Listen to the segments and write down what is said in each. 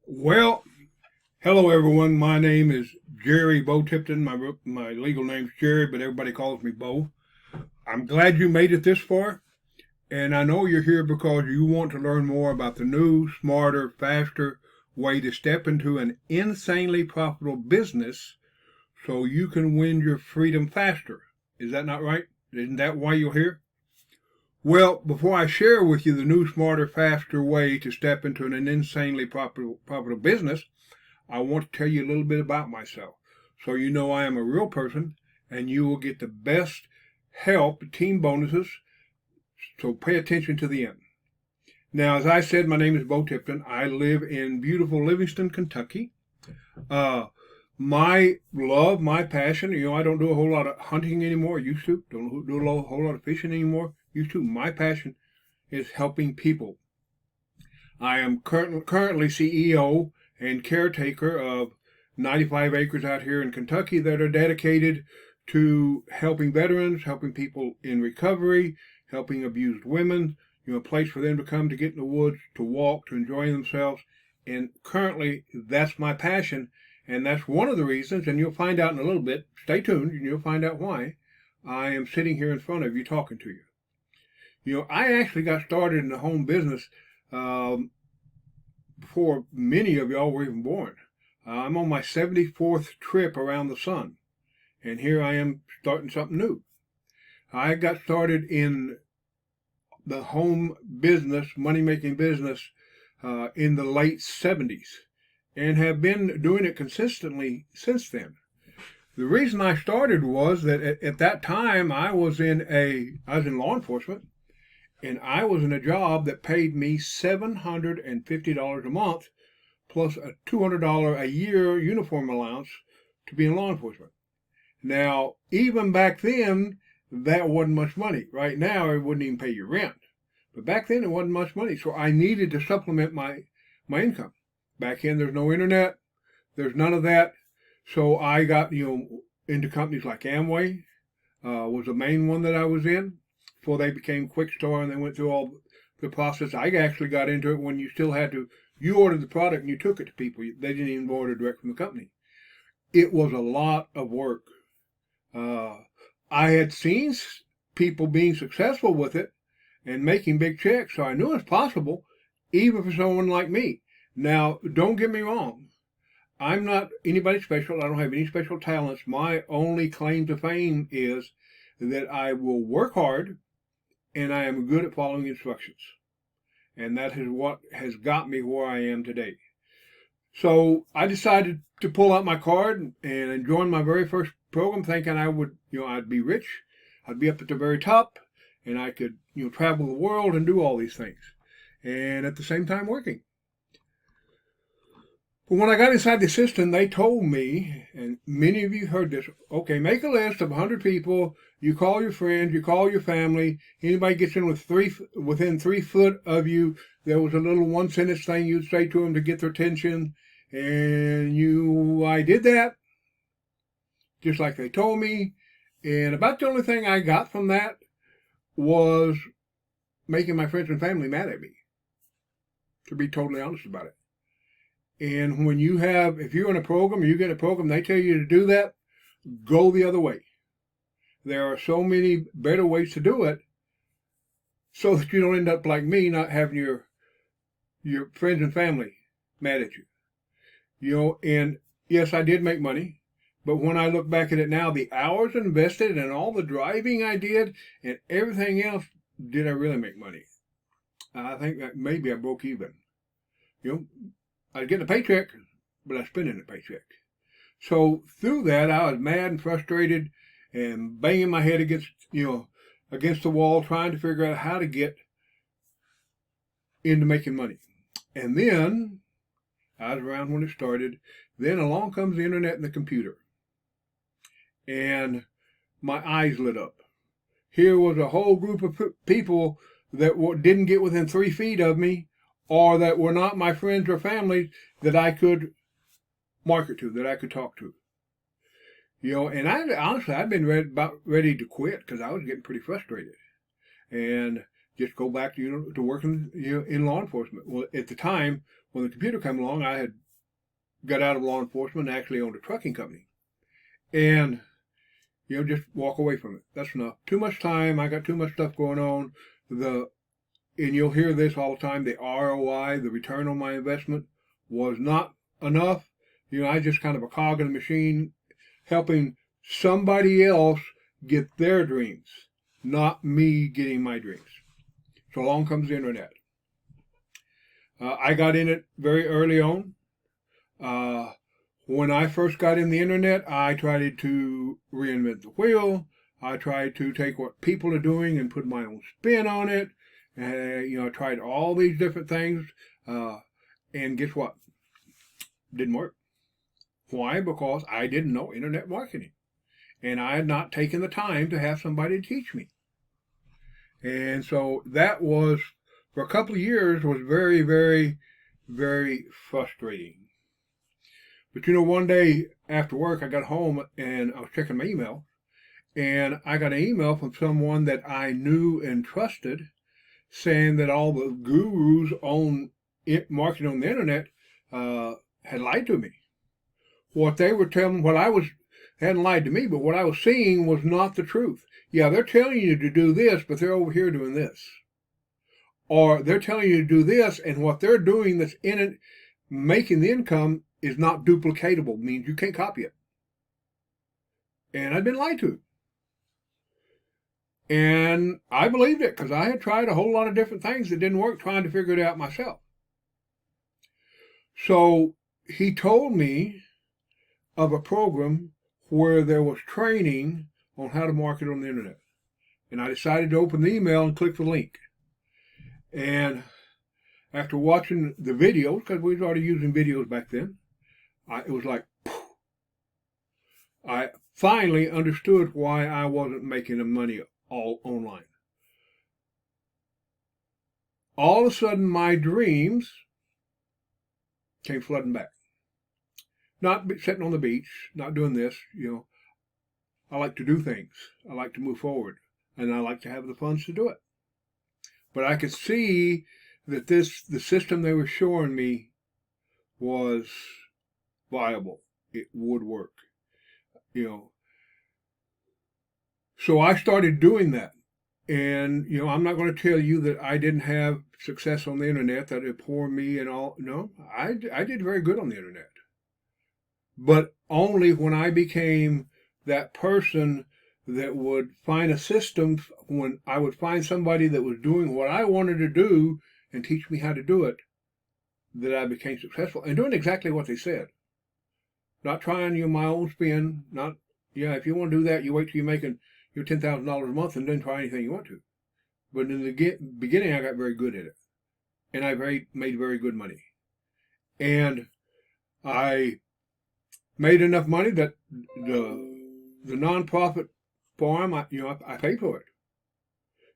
Well, hello everyone. My name is Jerry Bo Tipton. My legal name's Jerry, but everybody calls me Bo. I'm glad you made it this far, and I know you're here because you want to learn more about the new, smarter, faster way to step into an insanely profitable business so you can win your freedom faster. Is that not right? Isn't that why you're here? Well, before I share with you the new, smarter, faster way to step into an insanely profitable business, I want to tell you a little bit about myself. So you know I am a real person and you will get the best help, team bonuses. So pay attention to the end. Now, as I said, my name is Bo Tipton. I live in beautiful Livingston, Kentucky. Uh, my love, my passion, I don't do a whole lot of hunting anymore. Used to. Don't do a whole lot of fishing anymore. Used to. My passion is helping people. I am currently CEO and caretaker of 95 acres out here in Kentucky that are dedicated to helping veterans, helping people in recovery, helping abused women, a place for them to come to get in the woods, to walk, to enjoy themselves. And currently, that's my passion. And that's one of the reasons, and you'll find out in a little bit, stay tuned, and you'll find out why I am sitting here in front of you talking to you. I actually got started in the home business before many of y'all were even born. I'm on my 74th trip around the sun, and here I am starting something new. I got started in the home business, money making business, in the late 70s and have been doing it consistently since then. The reason I started was that at that time I was in law enforcement, and I was in a job that paid me $750 a month plus a $200 a year uniform allowance to be in law enforcement. Now, even back then, that wasn't much money. Right now, it wouldn't even pay your rent. But back then, it wasn't much money, so I needed to supplement my income. Back then, there's no internet, there's none of that. So I got into companies like Amway, was the main one that I was in before they became Quick Store and they went through all the process. I actually got into it when you still had to, you ordered the product and you took it to people. They didn't even order direct from the company. It was a lot of work. I had seen people being successful with it and making big checks, so I knew it was possible, even for someone like me. Now, don't get me wrong. I'm not anybody special. I don't have any special talents. My only claim to fame is that I will work hard and I am good at following instructions. And that is what has got me where I am today. So I decided to pull out my card and join my very first program, thinking I would, I'd be rich, I'd be up at the very top, and I could, travel the world and do all these things, and at the same time working. But when I got inside the system, they told me, and many of you heard this, okay, make a list of 100 people. You call your friends, you call your family. Anybody gets in within 3 foot of you, there was a little one sentence thing you'd say to them to get their attention. And I did that, just like they told me. And about the only thing I got from that was making my friends and family mad at me, to be totally honest about it. And if you're in a program or you get a program, they tell you to do that, go the other way. There are so many better ways to do it so that you don't end up like me, not having your friends and family mad at you. And yes, I did make money, but when I look back at it now, the hours invested and all the driving I did and everything else, did I really make money? I think that maybe I broke even. I was getting a paycheck, but I was spending a paycheck. So through that, I was mad and frustrated and banging my head against the wall, trying to figure out how to get into making money. And then, I was around when it started, then along comes the internet and the computer. And my eyes lit up. Here was a whole group of people that didn't get within 3 feet of me, or that were not my friends or family that I could market to, that I could talk to. And I'd been about ready to quit because I was getting pretty frustrated and just go back to working in law enforcement. Well, at the time, when the computer came along, I had got out of law enforcement and actually owned a trucking company. And, just walk away from it. That's enough. Too much time. I got too much stuff going on. And you'll hear this all the time, the ROI, the return on my investment, was not enough. I just kind of a cog in the machine, helping somebody else get their dreams, not me getting my dreams. So along comes the internet. I got in it very early on. When I first got in the internet, I tried to reinvent the wheel. I tried to take what people are doing and put my own spin on it. I tried all these different things. And guess what? Didn't work. Why? Because I didn't know internet marketing. And I had not taken the time to have somebody teach me. And so that was, for a couple of years, was very, very, very frustrating. But one day after work, I got home and I was checking my email. And I got an email from someone that I knew and trusted saying that all the gurus on marketing on the internet had lied to me. What they were telling, hadn't lied to me, but what I was seeing was not the truth. Yeah, they're telling you to do this, but they're over here doing this. Or they're telling you to do this, and what they're doing that's in it, making the income, is not duplicatable, means you can't copy it. And I'd been lied to. And I believed it because I had tried a whole lot of different things that didn't work, trying to figure it out myself. So he told me of a program where there was training on how to market on the internet. And I decided to open the email and click the link. And after watching the videos, because we was already using videos back then, it was like, poof. I finally understood why I wasn't making the money all online. All of a sudden, my dreams came flooding back. Not sitting on the beach, not doing this, I like to do things. I like to move forward, and I like to have the funds to do it. But I could see that the system they were showing me was viable. It would work, So I started doing that. And, I'm not going to tell you that I didn't have success on the internet, that it poured me and all. No, I did very good on the internet. But only when I became that person that would find a system, when I would find somebody that was doing what I wanted to do and teach me how to do it, that I became successful and doing exactly what they said. Not trying my own spin, if you want to do that, you wait till you're making your $10,000 a month and then try anything you want to. But in the beginning, I got very good at it. And I made very good money. And I made enough money that the nonprofit farm, I paid for it.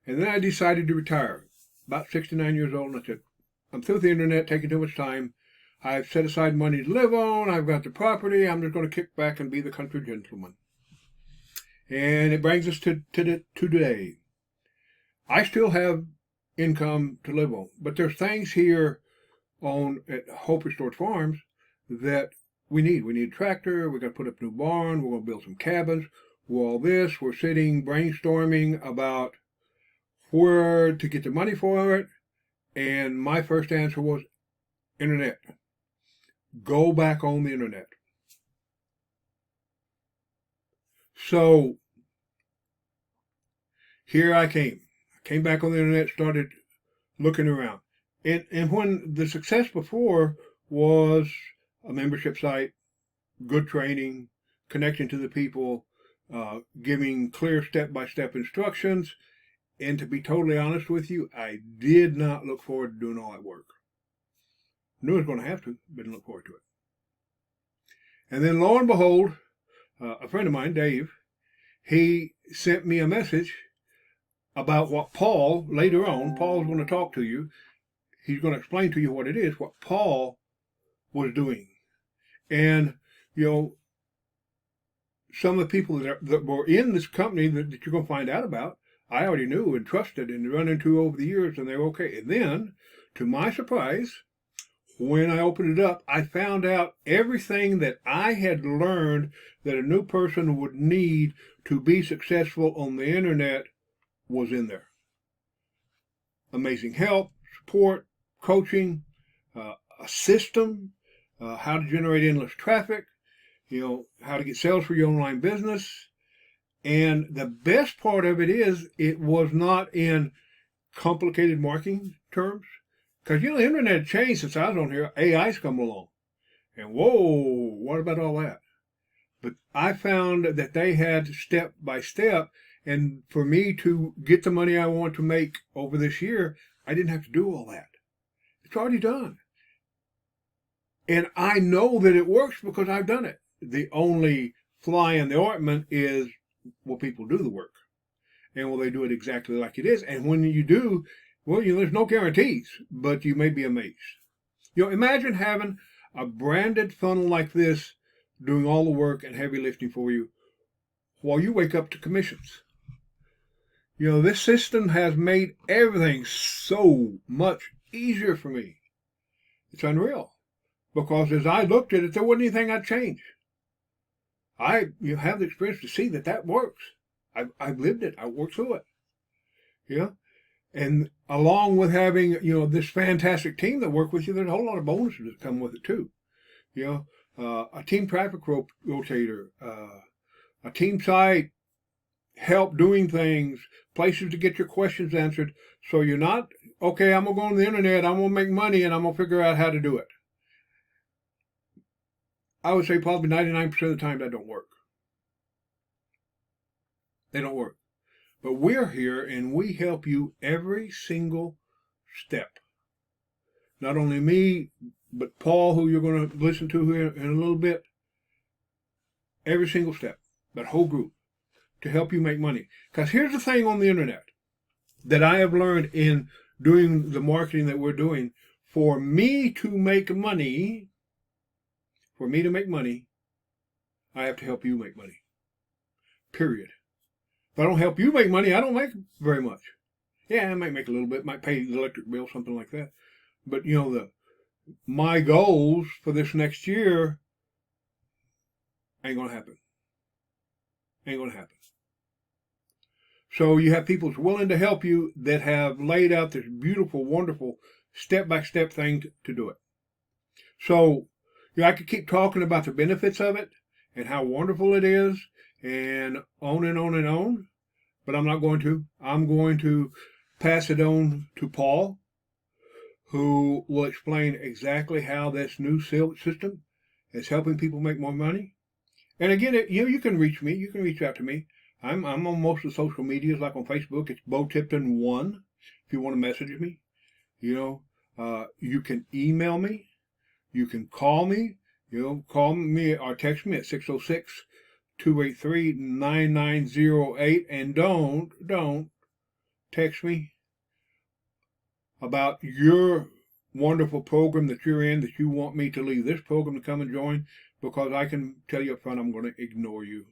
And then I decided to retire. About 69 years old, and I said, I'm through with the internet, taking too much time. I've set aside money to live on. I've got the property. I'm just going to kick back and be the country gentleman. And it brings us to today. I still have income to live on, but there's things here at Hope Restored Farms that we need. We need a tractor. We're going to put up a new barn. We're going to build some cabins. All this, we're sitting brainstorming about where to get the money for it. And my first answer was internet. Go back on the internet. So here I came. I came back on the internet, started looking around. And when the success before was a membership site, good training, connecting to the people, giving clear step-by-step instructions. And to be totally honest with you, I did not look forward to doing all that work. Knew I was going to have to, but didn't look forward to it. And then lo and behold, a friend of mine, Dave, he sent me a message about what Paul, later on, Paul's going to talk to you. He's going to explain to you what it is, what Paul was doing. And, some of the people that were in this company that you're going to find out about, I already knew and trusted and run into over the years, and they were okay. And then, to my surprise, when I opened it up, I found out everything that I had learned that a new person would need to be successful on the internet was in there. Amazing help, support, coaching, a system, how to generate endless traffic, how to get sales for your online business. And the best part of it is it was not in complicated marketing terms. Because, the internet changed since I was on here. AI's come along. And whoa, what about all that? But I found that they had step by step. And for me to get the money I want to make over this year, I didn't have to do all that. It's already done. And I know that it works because I've done it. The only fly in the ointment is, will people do the work? And will they do it exactly like it is? And when you do, well, there's no guarantees, but you may be amazed. Imagine having a branded funnel like this doing all the work and heavy lifting for you while you wake up to commissions. This system has made everything so much easier for me. It's unreal. Because as I looked at it, there wasn't anything I'd change. I have the experience to see that works. I've lived it. I worked through it. And along with having, this fantastic team that work with you, there's a whole lot of bonuses that come with it too. A team traffic rotator, a team site, help doing things, places to get your questions answered. So you're not, okay, I'm going to go on the internet, I'm going to make money, and I'm going to figure out how to do it. I would say probably 99% of the time that don't work. They don't work. But we're here and we help you every single step. Not only me, but Paul, who you're going to listen to here in a little bit. Every single step, that whole group, to help you make money. Because here's the thing on the internet that I have learned in doing the marketing that we're doing. For me to make money, I have to help you make money. Period. If I don't help you make money, I don't make very much. Yeah, I might make a little bit, might pay the electric bill, something like that. But, my goals for this next year ain't going to happen. Ain't going to happen. So you have people that's willing to help you that have laid out this beautiful, wonderful, step-by-step thing to do it. So, I could keep talking about the benefits of it and how wonderful it is and on and on and on, but I'm not going to. I'm going to pass it on to Paul, who will explain exactly how this new system is helping people make more money. And again, you can reach me. You can reach out to me. I'm on most of the social medias, like on Facebook. It's Bo Tipton 1. If you want to message me, you can email me. You can call me. Call me or text me at 606-283-9908. And don't text me about your wonderful program that you're in, that you want me to leave this program to come and join, because I can tell you up front I'm going to ignore you.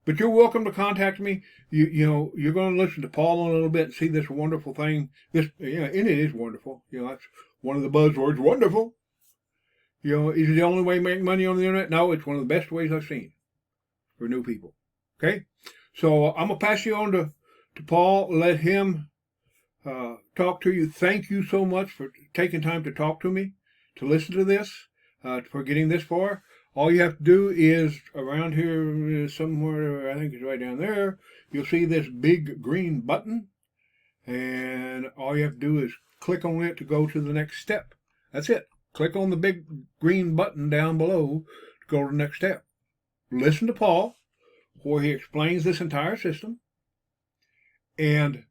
But you're welcome to contact me. You're going to listen to Paul in a little bit and see this wonderful thing. And it is wonderful. That's one of the buzzwords, wonderful. Is it the only way to make money on the internet? No, it's one of the best ways I've seen for new people. Okay? So I'm going to pass you on to Paul, let him talk to you. Thank you so much for taking time to talk to me, to listen to this, for getting this far. All you have to do is, around here somewhere, I think it's right down there, you'll see this big green button, and all you have to do is click on it to go to the next step. That's it. Click on the big green button down below to go to the next step. Listen to Paul, where he explains this entire system, and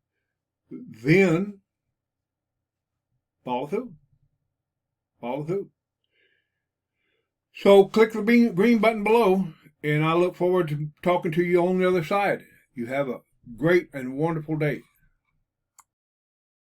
then follow through. Follow through. So click the green button below, and I look forward to talking to you on the other side. You have a great and wonderful day.